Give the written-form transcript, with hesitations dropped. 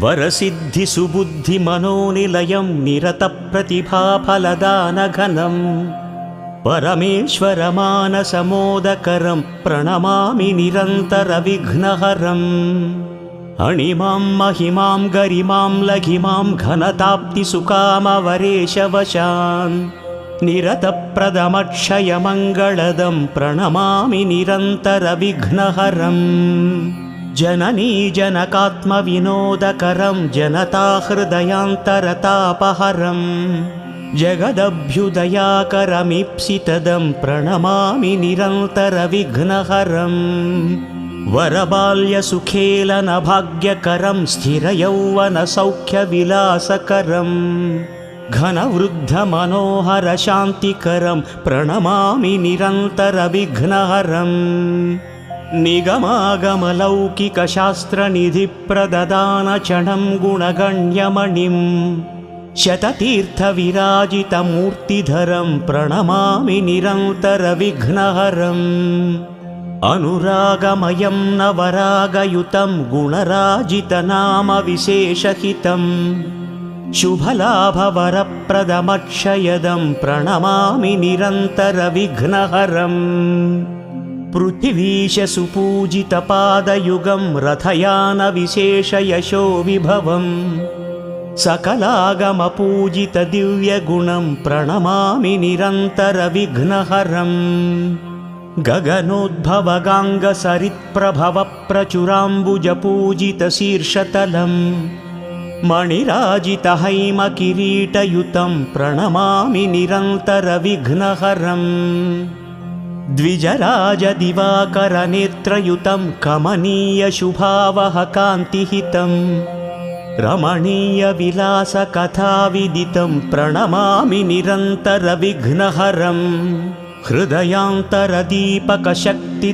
वरसिद्धिसुबुद्धिमनोनिलयं निरतप्रतिभाफलदानघनं परमेश्वरमानसमोदकरं प्रणमामि निरन्तरविघ्नहरम् अणिमां महिमां गरिमां लघिमां घनताप्तिसुकामवरेशवशान् निरतप्रदमक्षयमङ्गलदं प्रणमामि निरन्तरविघ्नहरम् जननी जनकात्मविनोदकरं जनताहृदयान्तरतापहरं जगदभ्युदयाकरमीप्सितदं प्रणमामि निरन्तरविघ्नहरम् वरबाल्यसुखेलनभाग्यकरं स्थिरयौवनसौख्यविलासकरं घनवृद्धमनोहरशान्तिकरं प्रणमामि निरन्तरविघ्नहरम् निगमागमलौकिकशास्त्रनिधिप्रददानचणं गुणगण्यमणिं शततीर्थविराजितमूर्तिधरं प्रणमामि निरन्तरविघ्नहरम् अनुरागमयं नवरागयुतं गुणराजितनामविशेषहितं शुभलाभवरप्रदमक्षयदं प्रणमामि निरन्तरविघ्नहरम् पृथिवीशसुपूजितपादयुगं रथयानविशेषयशो विभवं सकलागमपूजितदिव्यगुणं प्रणमामि निरन्तरविघ्नहरम् गगनोद्भवगाङ्गसरित्प्रभवप्रचुराम्बुजपूजितशीर्षतलं मणिराजितहैमकिरीटयुतं प्रणमामि निरन्तरविघ्नहरम् द्विजराजदिवाकरनेत्रयुतं कमनीयशुभावहकान्तिहितं रमणीयविलासकथाविदितं प्रणमामि निरन्तरविघ्नहरम् हृदयान्तरदीपकशक्ति